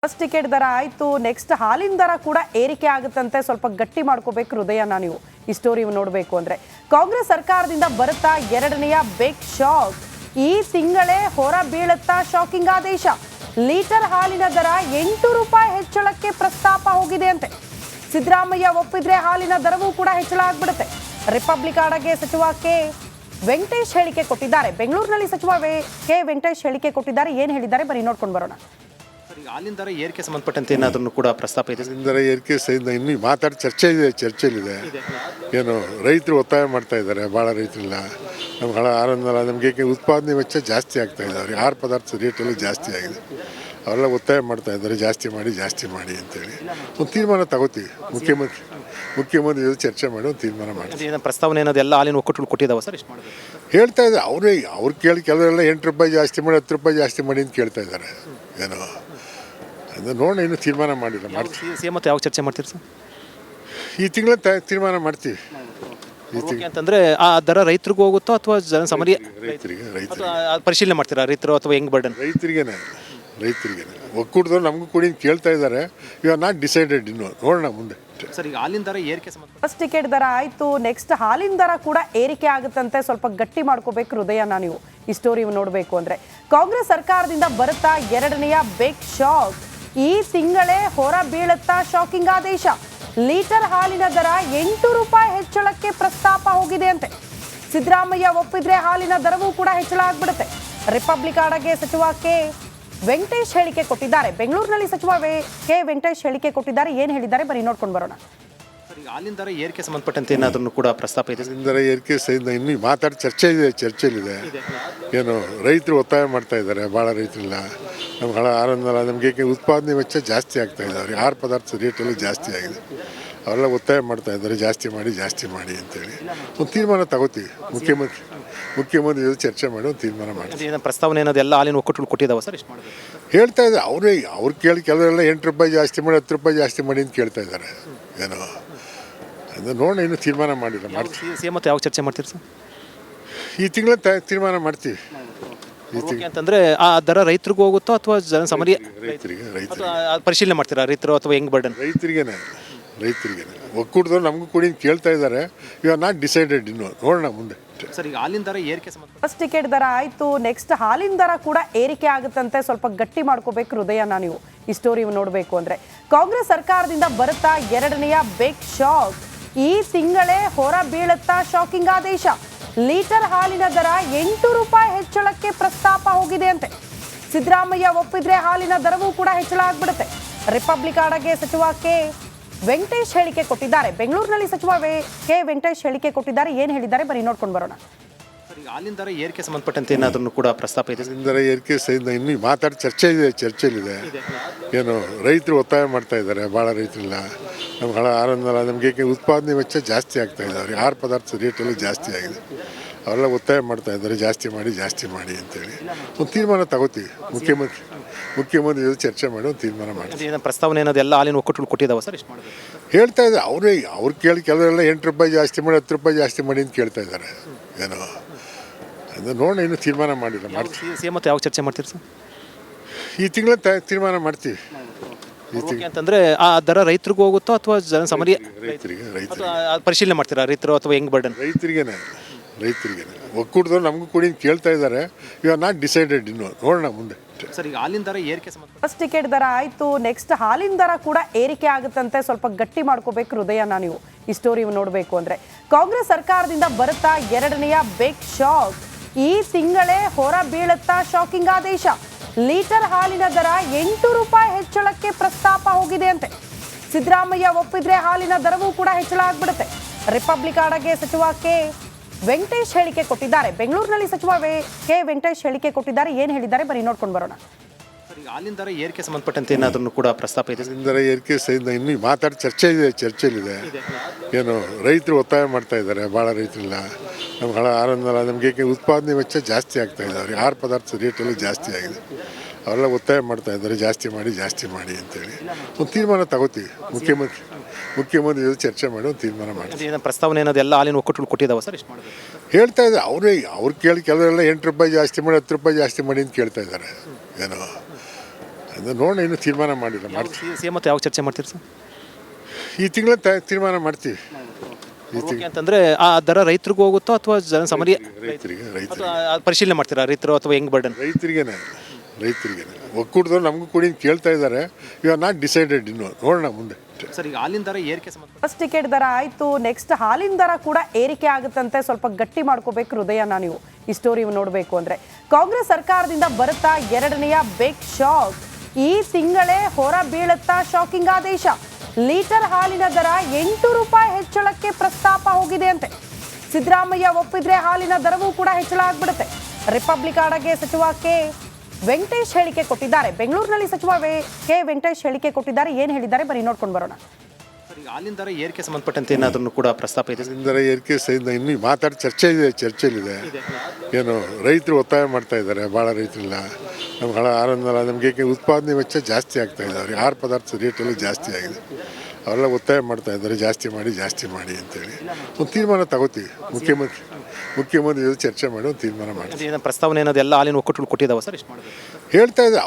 Bus ticket ದರ ಆಯಿತು. Next ಹಾಲಿನ ದರ ಕೂಡ ಏರಿಕೆ ಆಗುತ್ತಂತೆ. ಸ್ವಲ್ಪ ಗಟ್ಟಿ ಮಾಡ್ಕೋಬೇಕು ಹೃದಯನ ನೀವು ಈ ಸ್ಟೋರಿ ನೋಡಬೇಕು ಅಂದರೆ. ಕಾಂಗ್ರೆಸ್ ಸರ್ಕಾರದಿಂದ ಬರುತ್ತಾ ಎರಡನೆಯ ಬಿಗ್ ಶಾಕ್. ಈ ತಿಂಗಳೇ ಹೊರ ಬೀಳುತ್ತಾ ಶಾಕಿಂಗ್ ಆದೇಶ. ಲೀಟರ್ ಹಾಲಿನ ದರ 8 ರೂಪಾಯಿ ಹೆಚ್ಚಳಕ್ಕೆ ಪ್ರಸ್ತಾಪ ಹೋಗಿದೆ ಅಂತೆ. ಸಿದ್ದರಾಮಯ್ಯ ಒಪ್ಪಿದ್ರೆ ಹಾಲಿನ ದರವೂ ಕೂಡ ಹೆಚ್ಚಳ ಆಗ್ಬಿಡುತ್ತೆ. ರಿಪಬ್ಲಿಕ್ ಆಡಗೆ ಸಚಿವ ಕೆ ವೆಂಕಟೇಶ್ ಹೇಳಿಕೆ ಕೊಟ್ಟಿದ್ದಾರೆ. ಬೆಂಗಳೂರಿನಲ್ಲಿ ಸಚಿವ ಕೆ ವೆಂಕಟೇಶ್ ಹೇಳಿಕೆ ಕೊಟ್ಟಿದ್ದಾರೆ. ಏನು ಹೇಳಿದ್ದಾರೆ ಬರೀ ನೋಡ್ಕೊಂಡು ಬರೋಣ. ಹಾಲಿನ ದರ ಏರಿಕೆ ಸಂಬಂಧಪಟ್ಟಂತೆ ಏನಾದರೂ ಕೂಡ ಪ್ರಸ್ತಾಪ ಇದೆ? ಹಾಲಿನ ದರ ಏರಿಕೆ ಇನ್ನೂ ಮಾತಾಡಿ ಚರ್ಚೆಯಲ್ಲಿದೆ. ಏನು ರೈತರು ಒತ್ತಾಯ ಮಾಡ್ತಾ ಇದ್ದಾರೆ, ಭಾಳ ರೈತರಿಲ್ಲ. ನಮ್ಗೆ ನಮಗೆ ಉತ್ಪಾದನೆ ವೆಚ್ಚ ಜಾಸ್ತಿ ಆಗ್ತಾ ಇದ್ದಾವೆ. ಆಹಾರ ಪದಾರ್ಥ ರೇಟೆಲ್ಲ ಜಾಸ್ತಿ ಆಗಿದೆ. ಅವೆಲ್ಲ ಒತ್ತಾಯ ಮಾಡ್ತಾ ಇದ್ದಾರೆ, ಜಾಸ್ತಿ ಮಾಡಿ ಅಂತೇಳಿ ಒಂದು ತೀರ್ಮಾನ ತಗೋತೀವಿ. ಮುಖ್ಯಮಂತ್ರಿ ಚರ್ಚೆ ಮಾಡಿ ಒಂದು ತೀರ್ಮಾನ ಮಾಡಿ. ಪ್ರಸ್ತಾವನೆ ಏನಾದ್ರು ಎಲ್ಲ ಹಾಲಿನ ಒಕ್ಕೂಟಗಳು ಕೊಟ್ಟಿದ್ದಾವೆ ಸರ್? ಇಷ್ಟು ಹೇಳ್ತಾ ಇದ್ದಾರೆ ಅವ್ರು ಕೇಳಿ. ಕೆಲವರೆಲ್ಲ 8 ರೂಪಾಯಿ ಜಾಸ್ತಿ ಮಾಡಿ 10 ರೂಪಾಯಿ ಜಾಸ್ತಿ ಮಾಡಿ ಅಂತ ಕೇಳ್ತಾ ಇದ್ದಾರೆ. ಏನೋ ಅದು ನೋಡಿ ಇನ್ನೂ ತೀರ್ಮಾನ ಮಾಡಿಲ್ಲ. ಮಾಡ್ತೀವಿ. ಸಿಎಂ ಮತ್ತು ಯಾವ ಚರ್ಚೆ ಮಾಡ್ತೀರಿ ಸರ್? ಈ ತಿಂಗಳ ತೀರ್ಮಾನ ಮಾಡ್ತೀವಿ. ಅಂತಂದ್ರೆ ಆ ದರ ರೈತರಿಗೂ ಹೋಗುತ್ತೋ ಅಥವಾ ಜನಸಾಮಾನ್ಯ ರೈತರಿಗೆ ಪರಿಶೀಲನೆ ಮಾಡ್ತೀರಾ? ರೈತರು ಅಥವಾ ಹೆಂಗ್ ಬರ್ಡನ್? ರೈತರಿಗೇನೆ ಒಕ್ಕೂಟದವ್ರು ನಮಗೂ ಕೂಡ ಕೇಳ್ತಾ ಇದ್ದಾರೆ. ಇವಾಗ ನಾಟ್ ಡಿಸೈಡೆಡ್ ಇನ್ನು, ನೋಡೋಣ ಮುಂದೆ. ಸರ್, ಈಗ ಹಾಲಿನ ದರ ಏರಿಕೆ ಬಸ್ ಟಿಕೆಟ್ ದರ ಆಯಿತು. ನೆಕ್ಸ್ಟ್ ಹಾಲಿನ ದರ ಕೂಡ ಏರಿಕೆ ಆಗುತ್ತಂತೆ. ಸ್ವಲ್ಪ ಗಟ್ಟಿ ಮಾಡ್ಕೋಬೇಕು ಹೃದಯನ ನೀವು ಈ ಸ್ಟೋರಿ ನೋಡಬೇಕು ಅಂದರೆ. ಕಾಂಗ್ರೆಸ್ ಸರ್ಕಾರದಿಂದ ಬರುತ್ತಾ ಎರಡನೆಯ ಬಿಗ್ ಶಾಕ್. ಈ ತಿಂಗಳೇ ಹೊರ ಬೀಳುತ್ತಾ ಶಾಕಿಂಗ್ ಆದೇಶ. ಲೀಟರ್ ಹಾಲಿನ ದರ 8 ರೂಪಾಯಿ ಹೆಚ್ಚಳಕ್ಕೆ ಪ್ರಸ್ತಾಪ ಹೋಗಿದೆ ಅಂತೆ. ಸಿದ್ದರಾಮಯ್ಯ ಒಪ್ಪಿದ್ರೆ ಹಾಲಿನ ದರವೂ ಕೂಡ ಹೆಚ್ಚಳ ಆಗ್ಬಿಡುತ್ತೆ. ರಿಪಬ್ಲಿಕ್ ಆಡಗೆ ಸಚಿವ ಕೆ ವೆಂಕಟೇಶ್ ಹೇಳಿಕೆ ಕೊಟ್ಟಿದ್ದಾರೆ. ಬೆಂಗಳೂರಿನಲ್ಲಿ ಸಚಿವ ಕೆ ವೆಂಕಟೇಶ್ ಹೇಳಿಕೆ ಕೊಟ್ಟಿದ್ದಾರೆ. ಏನು ಹೇಳಿದ್ದಾರೆ ಬರೀ ನೋಡ್ಕೊಂಡು ಬರೋಣ. ಹಾಲಿನ ದರ ಏರಿಕೆ ಸಂಬಂಧಪಟ್ಟಂತೆ ಏನಾದರೂ ಕೂಡ ಪ್ರಸ್ತಾಪ ಇದೆ? ಹಾಲಿನ ದರ ಏರಿಕೆ ಇನ್ನೂ ಮಾತಾಡಿ ಚರ್ಚೆಯಲ್ಲಿದೆ. ಏನು ರೈತರು ಒತ್ತಾಯ ಮಾಡ್ತಾ ಇದ್ದಾರೆ, ಭಾಳ ರೈತರಿಲ್ಲ. ನಮಗೆ ಉತ್ಪಾದನೆ ವೆಚ್ಚ ಜಾಸ್ತಿ ಆಗ್ತಾ ಇದ್ದಾವೆ. ಆಹಾರ ಪದಾರ್ಥ ರೇಟೆಲ್ಲ ಜಾಸ್ತಿ ಆಗಿದೆ. ಅವೆಲ್ಲ ಒತ್ತಾಯ ಮಾಡ್ತಾ ಇದ್ದಾರೆ, ಜಾಸ್ತಿ ಮಾಡಿ ಅಂತೇಳಿ ಒಂದು ತೀರ್ಮಾನ ತಗೋತೀವಿ. ಮುಖ್ಯಮಂತ್ರಿ ಚರ್ಚೆ ಮಾಡಿ ಒಂದು ತೀರ್ಮಾನ ಮಾಡಿ. ಪ್ರಸ್ತಾವನೆ ಏನಾದ್ರು ಎಲ್ಲ ಹಾಲಿನ ಒಕ್ಕೂಟಗಳು ಕೊಟ್ಟಿದ್ದಾವೆ ಸರ್? ಇಷ್ಟು ಹೇಳ್ತಾ ಇದ್ದಾರೆ ಅವ್ರು ಕೇಳಿ. ಕೆಲವರೆಲ್ಲ 8 ರೂಪಾಯಿ ಜಾಸ್ತಿ ಮಾಡಿ 10 ರೂಪಾಯಿ ಜಾಸ್ತಿ ಮಾಡಿ ಅಂತ ಕೇಳ್ತಾ ಇದ್ದಾರೆ. ಏನೋ ಅದು ನೋಡಿ ಇನ್ನೂ ತೀರ್ಮಾನ ಮಾಡಿಲ್ಲ. ಮಾಡ್ತೀವಿ. ಸಿಎಂ ಮತ್ತು ಯಾವ ಚರ್ಚೆ ಮಾಡ್ತೀರಿ ಸರ್? ಈ ತಿಂಗಳ ತೀರ್ಮಾನ ಮಾಡ್ತೀವಿ. ಅಂತಂದ್ರೆ ಆ ದರ ರೈತರಿಗೂ ಹೋಗುತ್ತೋ ಅಥವಾ ಜನಸಾಮಾನ್ಯ ರೈತರಿಗೆ ಪರಿಶೀಲನೆ ಮಾಡ್ತೀರಾ? ರೈತರು ಅಥವಾ ಹೆಂಗ್ ಬರ್ಡನ್? ರೈತರಿಗೇನೆ ಒಕ್ಕೂಟದವ್ರು ನಮಗೂ ಕೂಡ ಕೇಳ್ತಾ ಇದ್ದಾರೆ. ಇವಾಗ ನಾಟ್ ಡಿಸೈಡೆಡ್ ಇನ್ನು, ನೋಡೋಣ ಮುಂದೆ. ಸರ್, ಈಗ ಹಾಲಿನ ದರ ಏರಿಕೆ ಬಸ್ ಟಿಕೆಟ್ ದರ ಆಯಿತು. ನೆಕ್ಸ್ಟ್ ಹಾಲಿನ ದರ ಕೂಡ ಏರಿಕೆ ಆಗುತ್ತಂತೆ. ಸ್ವಲ್ಪ ಗಟ್ಟಿ ಮಾಡ್ಕೋಬೇಕು ಹೃದಯನ ನೀವು ಈ ಸ್ಟೋರಿ ನೋಡಬೇಕು ಅಂದರೆ. ಕಾಂಗ್ರೆಸ್ ಸರ್ಕಾರದಿಂದ ಬರುತ್ತಾ ಎರಡನೆಯ ಬಿಗ್ ಶಾಕ್. ಈ ತಿಂಗಳೇ ಹೊರ ಬೀಳುತ್ತಾ ಶಾಕಿಂಗ್ ಆದೇಶ. ಲೀಟರ್ ಹಾಲಿನ ದರ 8 ರೂಪಾಯಿ ಹೆಚ್ಚಳಕ್ಕೆ ಪ್ರಸ್ತಾಪ ಹೋಗಿದೆ ಅಂತೆ. ಸಿದ್ದರಾಮಯ್ಯ ಒಪ್ಪಿದ್ರೆ ಹಾಲಿನ ದರವೂ ಕೂಡ ಹೆಚ್ಚಳ ಆಗ್ಬಿಡುತ್ತೆ. ರಿಪಬ್ಲಿಕ್ ಆಡಗೆ ಸಚಿವ ಕೆ ವೆಂಕಟೇಶ್ ಹೇಳಿಕೆ ಕೊಟ್ಟಿದ್ದಾರೆ. ಬೆಂಗಳೂರಿನಲ್ಲಿ ಸಚಿವ ಕೆ ವೆಂಕಟೇಶ್ ಹೇಳಿಕೆ ಕೊಟ್ಟಿದ್ದಾರೆ. ಏನು ಹೇಳಿದ್ದಾರೆ ಬರೀ ನೋಡ್ಕೊಂಡು ಬರೋಣ. ಹಾಲಿನ ದರ ಏರಿಕೆ ಸಂಬಂಧಪಟ್ಟಂತೆ ಏನಾದರೂ ಕೂಡ ಪ್ರಸ್ತಾಪ ಇದೆ? ಹಾಲಿನ ದರ ಏರಿಕೆ ಇನ್ನೂ ಮಾತಾಡಿ ಚರ್ಚೆಯಲ್ಲಿದೆ. ಏನು ರೈತರು ಒತ್ತಾಯ ಮಾಡ್ತಾ ಇದ್ದಾರೆ, ಭಾಳ ರೈತರಿಲ್ಲ. ನಮಗೆ ಉತ್ಪಾದನೆ ವೆಚ್ಚ ಜಾಸ್ತಿ ಆಗ್ತಾ ಇದ್ದಾವೆ. ಆಹಾರ ಪದಾರ್ಥ ರೇಟೆಲ್ಲ ಜಾಸ್ತಿ ಆಗಿದೆ. ಅವೆಲ್ಲ ಒತ್ತಾಯ ಮಾಡ್ತಾ ಇದ್ದಾರೆ, ಜಾಸ್ತಿ ಮಾಡಿ ಅಂತೇಳಿ ಒಂದು ತೀರ್ಮಾನ ತಗೋತೀವಿ. ಮುಖ್ಯಮಂತ್ರಿ ಚರ್ಚೆ ಮಾಡಿ ಒಂದು ತೀರ್ಮಾನ ಮಾಡಿ. ಪ್ರಸ್ತಾವನೆ ಏನಾದ್ರು ಎಲ್ಲ ಹಾಲಿನ ಒಕ್ಕೂಟಗಳು ಕೊಟ್ಟಿದ್ದಾವೆ ಸರ್? ಇಷ್ಟು ಹೇಳ್ತಾ ಇದ್ದಾರೆ ಅವ್ರು ಕೇಳಿ. ಕೆಲವರೆಲ್ಲ 8 ರೂಪಾಯಿ ಜಾಸ್ತಿ ಮಾಡಿ 10 ರೂಪಾಯಿ ಜಾಸ್ತಿ ಮಾಡಿ ಅಂತ ಕೇಳ್ತಾ ಇದ್ದಾರೆ. ಏನೋ ಅದು ನೋಡಿ ಇನ್ನೂ ತೀರ್ಮಾನ ಮಾಡಿಲ್ಲ. ಮಾಡ್ತೀವಿ. ಸಿಎಂ ಮತ್ತು ಯಾವ ಚರ್ಚೆ ಮಾಡ್ತೀರಿ ಸರ್? ಈ ತಿಂಗಳ ತೀರ್ಮಾನ ಮಾಡ್ತೀವಿ. ಅಂತಂದ್ರೆ ಆ ದರ ರೈತರಿಗೂ ಹೋಗುತ್ತೋ ಅಥವಾ ಜನಸಾಮಾನ್ಯ ರೈತರಿಗೆ ಪರಿಶೀಲನೆ ಮಾಡ್ತೀರಾ? ರೈತರು ಅಥವಾ ಹೆಂಗ್ ಬರ್ಡನ್? ರೈತರಿಗೇನೆ ಒಕ್ಕೂಟದವ್ರು ನಮಗೂ ಕೂಡ ಕೇಳ್ತಾ ಇದ್ದಾರೆ. ಇವಾಗ ನಾಟ್ ಡಿಸೈಡೆಡ್ ಇನ್ನು, ನೋಡೋಣ ಮುಂದೆ. ಸರ್, ಈಗ ಹಾಲಿನ ದರ ಏರಿಕೆ ಬಸ್ ಟಿಕೆಟ್ ದರ ಆಯಿತು. ನೆಕ್ಸ್ಟ್ ಹಾಲಿನ ದರ ಕೂಡ ಏರಿಕೆ ಆಗುತ್ತಂತೆ. ಸ್ವಲ್ಪ ಗಟ್ಟಿ ಮಾಡ್ಕೋಬೇಕು ಹೃದಯನ ನೀವು ಈ ಸ್ಟೋರಿ ನೋಡಬೇಕು ಅಂದರೆ. ಕಾಂಗ್ರೆಸ್ ಸರ್ಕಾರದಿಂದ ಬರುತ್ತಾ ಎರಡನೆಯ ಬಿಗ್ ಶಾಕ್. ಈ ತಿಂಗಳೇ ಹೊರ ಬೀಳುತ್ತಾ ಶಾಕಿಂಗ್ ಆದೇಶ. ಲೀಟರ್ ಹಾಲಿನ ದರ 8 ರೂಪಾಯಿ ಹೆಚ್ಚಳಕ್ಕೆ ಪ್ರಸ್ತಾಪ ಹೋಗಿದೆ ಅಂತೆ. ಸಿದ್ದರಾಮಯ್ಯ ಒಪ್ಪಿದ್ರೆ ಹಾಲಿನ ದರವೂ ಕೂಡ ಹೆಚ್ಚಳ ಆಗ್ಬಿಡುತ್ತೆ. ರಿಪಬ್ಲಿಕ್ ಆಡಗೆ ಸಚಿವ ಕೆ ವೆಂಕಟೇಶ್ ಹೇಳಿಕೆ ಕೊಟ್ಟಿದ್ದಾರೆ. ಬೆಂಗಳೂರಿನಲ್ಲಿ ಸಚಿವ ಕೆ ವೆಂಕಟೇಶ್ ಹೇಳಿಕೆ ಕೊಟ್ಟಿದ್ದಾರೆ. ಏನು ಹೇಳಿದ್ದಾರೆ ಬರೀ ನೋಡ್ಕೊಂಡು ಬರೋಣ. ಹಾಲಿನ ದರ ಏರಿಕೆ ಸಂಬಂಧಪಟ್ಟಂತೆ ಏನಾದರೂ ಕೂಡ ಪ್ರಸ್ತಾಪ ಇದೆ? ಹಾಲಿನ ದರ ಏರಿಕೆ ಇನ್ನೂ ಮಾತಾಡಿ ಚರ್ಚೆಯಲ್ಲಿದೆ. ಏನು ರೈತರು ಒತ್ತಾಯ ಮಾಡ್ತಾ ಇದ್ದಾರೆ, ಭಾಳ ರೈತರಿಲ್ಲ. ನಮಗೆ ಉತ್ಪಾದನೆ ವೆಚ್ಚ ಜಾಸ್ತಿ ಆಗ್ತಾ ಇದ್ದಾವೆ. ಆಹಾರ ಪದಾರ್ಥ ರೇಟೆಲ್ಲ ಜಾಸ್ತಿ ಆಗಿದೆ. ಅವೆಲ್ಲ ಒತ್ತಾಯ ಮಾಡ್ತಾ ಇದ್ದಾರೆ, ಜಾಸ್ತಿ ಮಾಡಿ ಅಂತೇಳಿ ಒಂದು ತೀರ್ಮಾನ ತಗೋತೀವಿ. ಮುಖ್ಯಮಂತ್ರಿ ಚರ್ಚೆ ಮಾಡಿ ಒಂದು ತೀರ್ಮಾನ ಮಾಡಿ. ಪ್ರಸ್ತಾವನೆ ಏನಾದ್ರು ಎಲ್ಲ ಹಾಲಿನ ಒಕ್ಕೂಟಗಳು ಕೊಟ್ಟಿದ್ದಾವೆ ಸರ್? ಇಷ್ಟು ಹೇಳ್ತಾ ಇದ್ದಾರೆ ಅವ್ರು ಕೇಳಿ. ಕೆಲವರೆಲ್ಲ 8 ರೂಪಾಯಿ ಜಾಸ್ತಿ ಮಾಡಿ 10 ರೂಪಾಯಿ ಜಾಸ್ತಿ ಮಾಡಿ ಅಂತ ಕೇಳ್ತಾ ಇದ್ದಾರೆ. ಏನೋ ಅದು ನೋಡಿ ಇನ್ನೂ ತೀರ್ಮಾನ ಮಾಡಿಲ್ಲ, ಮಾಡ್ತೀವಿ. ಸಿ ಎಂ ಮತ್ತು ಯಾವ ಚರ್ಚೆ ಮಾಡ್ತೀರಿ ಸರ್? ಈ ತಿಂಗಳ ತೀರ್ಮಾನ ಮಾಡ್ತೀವಿ. ಈ ತಿಂಗಳು ಅಂತಂದ್ರೆ ಆ ದರ ರೈತರಿಗೂ ಹೋಗುತ್ತೋ ಅಥವಾ ಜನಸಾಮಾನ್ಯ ರೈತರಿಗೆ ಪರಿಶೀಲನೆ ಮಾಡ್ತೀರಾ ರೈತರು ಅಥವಾ ಹೆಂಗ್ ಬರ್ಡನ್? ರೈತರಿಗೇನೆ ಒಕ್ಕೂಟದವ್ರು ನಮಗೂ ಕೂಡ ಕೇಳ್ತಾ ಇದ್ದಾರೆ. ಇವಾಗ ನಾಟ್ ಡಿಸೈಡೆಡ್ ಇನ್ನು, ನೋಡೋಣ ಮುಂದೆ. ಸರ್, ಈಗ ಹಾಲಿನ ದರ ಏರಿಕೆ ಸಂಬಂಧ ಬಸ್ ಟಿಕೆಟ್ ದರ ಆಯ್ತು, ನೆಕ್ಸ್ಟ್ ಹಾಲಿನ ದರ ಕೂಡ ಏರಿಕೆ ಆಗುತ್ತಂತೆ. ಸ್ವಲ್ಪ ಗಟ್ಟಿ ಮಾಡ್ಕೋಬೇಕು ಹೃದಯನ ನೀವು ಈ ಸ್ಟೋರಿ ನೋಡಬೇಕು ಅಂದ್ರೆ. ಕಾಂಗ್ರೆಸ್ ಸರ್ಕಾರದಿಂದ ಬರುತ್ತಾ ಎರಡನೆಯ ಬಿಗ್ ಶಾಕ್. ಈ ತಿಂಗಳೇ ಹೊರ ಬೀಳುತ್ತಾ ಶಾಕಿಂಗ್ ಆದೇಶ. ಲೀಟರ್ ಹಾಲಿನ ದರ 8 ರೂಪಾಯಿ ಹೆಚ್ಚಳಕ್ಕೆ ಪ್ರಸ್ತಾಪ ಹೋಗಿದೆ ಅಂತೆ. ಸಿದ್ದರಾಮಯ್ಯ ಒಪ್ಪಿದ್ರೆ ಹಾಲಿನ ದರವೂ ಕೂಡ ಹೆಚ್ಚಳ ಆಗ್ಬಿಡುತ್ತೆ. ರಿಪಬ್ಲಿಕ್ ಆಡಗೆ ಸಚಿವ ಕೆ ವೆಂಕಟೇಶ್ ಹೇಳಿಕೆ ಕೊಟ್ಟಿದ್ದಾರೆ. ಬೆಂಗಳೂರಿನಲ್ಲಿ ಸಚಿವ ಕೆ ವೆಂಕಟೇಶ್ ಹೇಳಿಕೆ ಕೊಟ್ಟಿದ್ದಾರೆ. ಏನು ಹೇಳಿದ್ದಾರೆ ಬರೀ ನೋಡ್ಕೊಂಡು ಬರೋಣ. ಸರ್, ಈಗ ಹಾಲಿನ ದರ ಏರಿಕೆ ಸಂಬಂಧಪಟ್ಟಂತೆ ಏನಾದ್ರೂ ಕೂಡ ಪ್ರಸ್ತಾಪ ಇದೆ? ಇದರ ಏರಿಕೆ ಸಹಿತ ಇನ್ನೂ ಮಾತಾಡಿ ಚರ್ಚೆಯಲ್ಲಿದೆ. ಏನು ರೈತರು ಒತ್ತಾಯ ಮಾಡ್ತಾ ಇದ್ದಾರೆ, ಭಾಳ ರೈತರಿಲ್ಲ. ನಮ್ಗೆ ನಮಗೆ ಉತ್ಪಾದನೆ ವೆಚ್ಚ ಜಾಸ್ತಿ ಆಗ್ತಾ ಇದ್ದಾವೆ. ಆಹಾರ ಪದಾರ್ಥ ರೇಟೆಲ್ಲ ಜಾಸ್ತಿ ಆಗಿದೆ. ಅವರೆಲ್ಲ ಒತ್ತಾಯ ಮಾಡ್ತಾ ಇದ್ದಾರೆ, ಜಾಸ್ತಿ ಮಾಡಿ ಅಂತೇಳಿ ಒಂದು ತೀರ್ಮಾನ ತಗೋತೀವಿ. ಮುಖ್ಯಮಂತ್ರಿ ಜೊತೆ ಚರ್ಚೆ ಮಾಡಿ ಒಂದು ತೀರ್ಮಾನ ಮಾಡ್ತೀವಿ. ಪ್ರಸ್ತಾವನೆ ಏನಾದ್ರು ಎಲ್ಲ ಹಾಲಿನ ಒಕ್ಕೂಟಗಳು ಕೊಟ್ಟಿದ್ದಾವೆ ಸರ್? ಎಷ್ಟು ಮಾಡಬೇಕು ಹೇಳ್ತಾ ಇದ್ದಾರೆ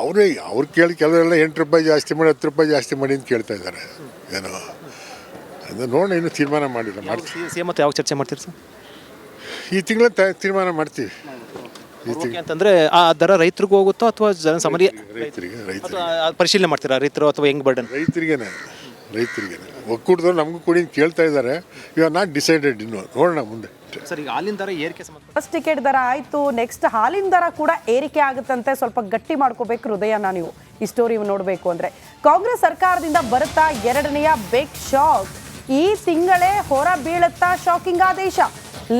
ಅವ್ರು ಕೇಳಿ. ಕೆಲವರೆಲ್ಲ 8 ರೂಪಾಯಿ ಜಾಸ್ತಿ ಮಾಡಿ 10 ರೂಪಾಯಿ ಜಾಸ್ತಿ ಮಾಡಿ ಅಂತ ಕೇಳ್ತಾ ಇದ್ದಾರೆ. ಏನೋ ಅದು ನೋಡಿ ಇನ್ನೂ ತೀರ್ಮಾನ ಮಾಡಿಲ್ಲ, ಮಾಡ್ತೀವಿ. ಸಿ ಎಂ ಮತ್ತು ಯಾವ ಚರ್ಚೆ ಮಾಡ್ತೀರಿ ಸರ್? ಈ ತಿಂಗಳ ತೀರ್ಮಾನ ಮಾಡ್ತೀವಿ. ಅಂತಂದ್ರೆ ಆ ದರ ರೈತರಿಗೂ ಹೋಗುತ್ತೋ ಅಥವಾ ಜನಸಾಮಾನ್ಯ ರೈತರಿಗೆ ಪರಿಶೀಲನೆ ಮಾಡ್ತೀರಾ ರೈತರು ಅಥವಾ ಹೆಂಗ್ ಬರ್ಡನ್? ರೈತರಿಗೇನೆ ಒಕ್ಕೂಟದವ್ರು ನಮಗೂ ಕೂಡ ಕೇಳ್ತಾ ಇದ್ದಾರೆ. ಇವಾಗ ನಾಟ್ ಡಿಸೈಡೆಡ್ ಇನ್ನು, ನೋಡೋಣ ಮುಂದೆ. ಸರ್, ಈಗ ಹಾಲಿನ ದರ ಏರಿಕೆ ಸಂಬಂಧ ಬಸ್ ಟಿಕೆಟ್ ದರ ಆಯ್ತು, ನೆಕ್ಸ್ಟ್ ಹಾಲಿನ ದರ ಕೂಡ ಏರಿಕೆ ಆಗುತ್ತಂತೆ. ಸ್ವಲ್ಪ ಗಟ್ಟಿ ಮಾಡ್ಕೋಬೇಕು ಹೃದಯನ ನೀವು ಈ ಸ್ಟೋರಿ ನೋಡಬೇಕು ಅಂದ್ರೆ. ಕಾಂಗ್ರೆಸ್ ಸರ್ಕಾರದಿಂದ ಬರುತ್ತಾ ಎರಡನೆಯ ಬಿಗ್ ಶಾಕ್. ಈ ತಿಂಗಳೇ ಹೊರ ಬೀಳುತ್ತಾ ಶಾಕಿಂಗ್ ಆದೇಶ.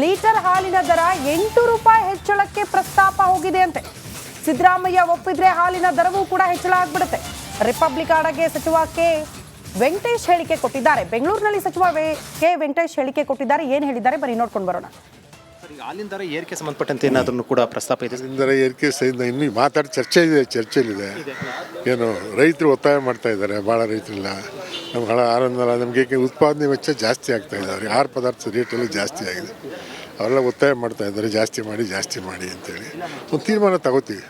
ಲೀಟರ್ ಹಾಲಿನ ದರ 8 ರೂಪಾಯಿ ಹೆಚ್ಚಳಕ್ಕೆ ಪ್ರಸ್ತಾಪ ಹೋಗಿದೆ ಅಂತೆ. ಸಿದ್ದರಾಮಯ್ಯ ಒಪ್ಪಿದ್ರೆ ಹಾಲಿನ ದರವೂ ಕೂಡ ಹೆಚ್ಚಳ ಆಗ್ಬಿಡುತ್ತೆ. ರಿಪಬ್ಲಿಕ್ ಆಡಗೆ ಸಚಿವ ಕೆ ವೆಂಕಟೇಶ್ ಹೇಳಿಕೆ ಕೊಟ್ಟಿದ್ದಾರೆ. ಬೆಂಗಳೂರಿನಲ್ಲಿ ಸಚಿವ ಕೆ ವೆಂಕಟೇಶ್ ಹೇಳಿಕೆ ಕೊಟ್ಟಿದ್ದಾರೆ. ಏನು ಹೇಳಿದ್ದಾರೆ ಬರೀ ನೋಡ್ಕೊಂಡು ಬರೋಣ. ಸರ್, ಈಗ ಹಾಲಿನ ದರ ಏರಿಕೆ ಸಂಬಂಧಪಟ್ಟಂತೆ ಏನಾದ್ರೂ ಕೂಡ ಪ್ರಸ್ತಾಪ ಇದೆ? ಇದರ ಏರಿಕೆ ಸಹಿತ ಇನ್ನೂ ಮಾತಾಡಿ ಚರ್ಚೆಯಲ್ಲಿದೆ. ಏನು ರೈತರು ಒತ್ತಾಯ ಮಾಡ್ತಾ ಇದ್ದಾರೆ, ಭಾಳ ರೈತರಿಲ್ಲ. ನಮಗೆ ಉತ್ಪಾದನೆ ವೆಚ್ಚ ಜಾಸ್ತಿ ಆಗ್ತಾ ಇದ್ದಾವೆ. ಆಹಾರ ಪದಾರ್ಥ ರೇಟೆಲ್ಲ ಜಾಸ್ತಿ ಆಗಿದೆ. ಅವರೆಲ್ಲ ಒತ್ತಾಯ ಮಾಡ್ತಾ ಇದ್ದಾರೆ, ಜಾಸ್ತಿ ಮಾಡಿ ಅಂತೇಳಿ ಒಂದು ತೀರ್ಮಾನ ತಗೋತೀವಿ.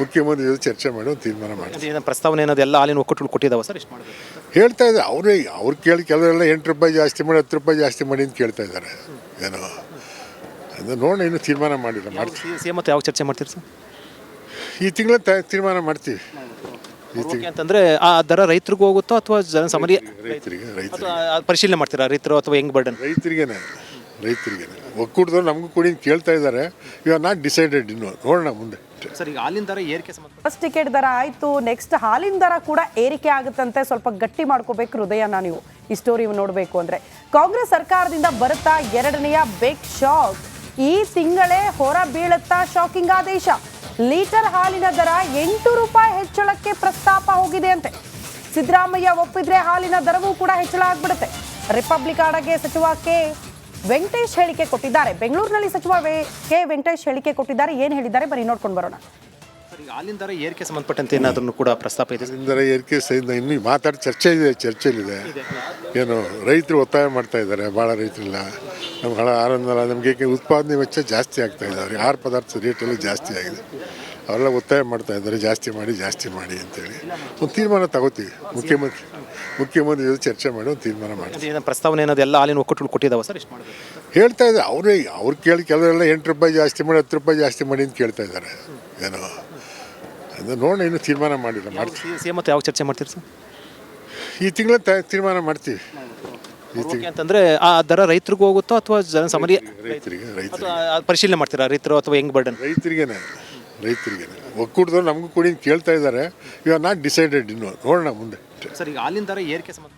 ಮುಖ್ಯಮಂತ್ರಿ ಜೊತೆ ಚರ್ಚೆ ಮಾಡಿ ಒಂದು ತೀರ್ಮಾನ ಮಾಡ್ತೀವಿ. ಪ್ರಸ್ತಾವನೆ ಏನಾದ್ರು ಎಲ್ಲ ಹಾಲಿನ ಒಕ್ಕೂಟಗಳು ಕೊಟ್ಟಿದ್ದಾವೆ ಸರ್? ಎಷ್ಟು ಮಾಡಬೇಕು ಹೇಳ್ತಾ ಇದ್ದಾರೆ. ಅವ್ರು ಕೇಳಿ. ಕೆಲವರೆಲ್ಲ 8 ರೂಪಾಯಿ ಜಾಸ್ತಿ ಮಾಡಿ 10 ರೂಪಾಯಿ ಜಾಸ್ತಿ ಮಾಡಿ ಅಂತ ಕೇಳ್ತಾ ಇದ್ದಾರೆ. ಏನೋ ಅದು ನೋಡಿ ಇನ್ನೂ ತೀರ್ಮಾನ ಮಾಡಿಲ್ಲ, ಮಾಡ್ತೀವಿ. ಸಿ ಎಂ ಮತ್ತು ಯಾವ ಚರ್ಚೆ ಮಾಡ್ತೀರಿ ಸರ್? ಈ ತಿಂಗಳ ತೀರ್ಮಾನ ಮಾಡ್ತೀವಿ. ಅಂತಂದ್ರೆ ಆ ದರ ರೈತರಿಗೂ ಹೋಗುತ್ತೋ ಅಥವಾ ಜನಸಾಮಾನ್ಯ ರೈತರಿಗೆ ಪರಿಶೀಲನೆ ಮಾಡ್ತೀರಾ ರೈತರು ಅಥವಾ ಹೆಂಗ್ ಬರ್ಡನ್? ರೈತರಿಗೇನೆ ಒಕ್ಕೂಟದವ್ರು ನಮಗೂ ಕೂಡ ಕೇಳ್ತಾ ಇದ್ದಾರೆ. ಇವಾಗ ನಾಟ್ ಡಿಸೈಡೆಡ್ ಇನ್ನು, ನೋಡೋಣ ಮುಂದೆ. ಸರ್, ಈಗ ಹಾಲಿನ ದರ ಏರಿಕೆ ಸಂಬಂಧ ಬಸ್ ಟಿಕೆಟ್ ದರ ಆಯ್ತು, ನೆಕ್ಸ್ಟ್ ಹಾಲಿನ ದರ ಕೂಡ ಏರಿಕೆ ಆಗುತ್ತಂತೆ. ಸ್ವಲ್ಪ ಗಟ್ಟಿ ಮಾಡ್ಕೋಬೇಕು ಹೃದಯನ ನೀವು ಈ ಸ್ಟೋರಿ ನೋಡಬೇಕು ಅಂದ್ರೆ. ಕಾಂಗ್ರೆಸ್ ಸರ್ಕಾರದಿಂದ ಬರುತ್ತಾ ಎರಡನೆಯ ಬಿಗ್ ಶಾಕ್. ಈ ತಿಂಗಳೇ ಹೊರ ಬೀಳುತ್ತಾ ಶಾಕಿಂಗ್ ಆದೇಶ. ಲೀಟರ್ ಹಾಲಿನ ದರ 8 ರೂಪಾಯಿ ಹೆಚ್ಚಳಕ್ಕೆ ಪ್ರಸ್ತಾಪ ಹೋಗಿದೆ ಅಂತೆ. ಸಿದ್ದರಾಮಯ್ಯ ಒಪ್ಪಿದ್ರೆ ಹಾಲಿನ ದರವೂ ಕೂಡ ಹೆಚ್ಚಳ ಆಗ್ಬಿಡುತ್ತೆ. ರಿಪಬ್ಲಿಕ್ ಆಡಗೆ ಸಚಿವ ಕೆ ವೆಂಕಟೇಶ್ ಹೇಳಿಕೆ ಕೊಟ್ಟಿದ್ದಾರೆ. ಬೆಂಗಳೂರಿನಲ್ಲಿ ಸಚಿವ ಕೆ ವೆಂಕಟೇಶ್ ಹೇಳಿಕೆ ಕೊಟ್ಟಿದ್ದಾರೆ. ಏನು ಹೇಳಿದ್ದಾರೆ ಬರೀ ನೋಡ್ಕೊಂಡು ಬರೋಣ. ಸರ್, ಈಗ ಹಾಲಿನ ದರ ಏರಿಕೆ ಸಂಬಂಧಪಟ್ಟಂತೆ ಏನಾದ್ರೂ ಕೂಡ ಪ್ರಸ್ತಾಪ ಇದೆ? ಇದರ ಏರಿಕೆ ಸಹಿತ ಇನ್ನೂ ಮಾತಾಡಿ ಚರ್ಚೆಯಲ್ಲಿದೆ. ಏನು ರೈತರು ಒತ್ತಾಯ ಮಾಡ್ತಾ ಇದ್ದಾರೆ, ಭಾಳ ರೈತರಿಲ್ಲ. ನಮಗೆ ಉತ್ಪಾದನೆ ವೆಚ್ಚ ಜಾಸ್ತಿ ಆಗ್ತಾ ಇದ್ದಾವೆ. ಆಹಾರ ಪದಾರ್ಥ ರೇಟೆಲ್ಲ ಜಾಸ್ತಿ ಆಗಿದೆ. ಅವರೆಲ್ಲ ಒತ್ತಾಯ ಮಾಡ್ತಾ ಇದ್ದಾರೆ, ಜಾಸ್ತಿ ಮಾಡಿ ಅಂತೇಳಿ ಒಂದು ತೀರ್ಮಾನ ತಗೋತೀವಿ. ಮುಖ್ಯಮಂತ್ರಿ ಜೊತೆ ಚರ್ಚೆ ಮಾಡಿ ಒಂದು ತೀರ್ಮಾನ ಮಾಡ್ತೀವಿ. ಪ್ರಸ್ತಾವನೆ ಏನಾದ್ರು ಎಲ್ಲ ಹಾಲಿನ ಒಕ್ಕೂಟಗಳು ಕೊಟ್ಟಿದ್ದಾವೆ ಸರ್? ಎಷ್ಟು ಮಾಡಬೇಕು ಹೇಳ್ತಾ ಇದ್ದಾರೆ. ಅವ್ರು ಕೇಳಿ. ಕೆಲವರೆಲ್ಲ 8 ರೂಪಾಯಿ ಜಾಸ್ತಿ ಮಾಡಿ 10 ರೂಪಾಯಿ ಜಾಸ್ತಿ ಮಾಡಿ ಅಂತ ಕೇಳ್ತಾ ಇದ್ದಾರೆ. ಏನೋ ಅದು ನೋಡಿ ಇನ್ನೂ ತೀರ್ಮಾನ ಮಾಡಿಲ್ಲ, ಮಾಡ್ತೀವಿ. ಸಿ ಎಂ ಮತ್ತು ಯಾವ ಚರ್ಚೆ ಮಾಡ್ತೀರಿ ಸರ್? ಈ ತಿಂಗಳ ತೀರ್ಮಾನ ಮಾಡ್ತೀವಿ. ಅಂತಂದ್ರೆ ಆ ದರ ರೈತರಿಗೂ ಹೋಗುತ್ತೋ ಅಥವಾ ಜನಸಾಮಾನ್ಯ ರೈತರಿಗೆ ಪರಿಶೀಲನೆ ಮಾಡ್ತೀರಾ ರೈತರು ಅಥವಾ ಹೆಂಗ್ ಬರ್ಡನ್? ರೈತರಿಗೇನೆ ಒಕ್ಕೂಟದವ್ರು ನಮಗೂ ಕೂಡ ಕೇಳ್ತಾ ಇದ್ದಾರೆ. ಇವಾಗ ನಾಟ್ ಡಿಸೈಡೆಡ್ ಇನ್ನು, ನೋಡೋಣ ಮುಂದೆ. ಸರ್, ಈಗ ಹಾಲಿನ ದರ ಏರಿಕೆ ಸಂಬಂಧ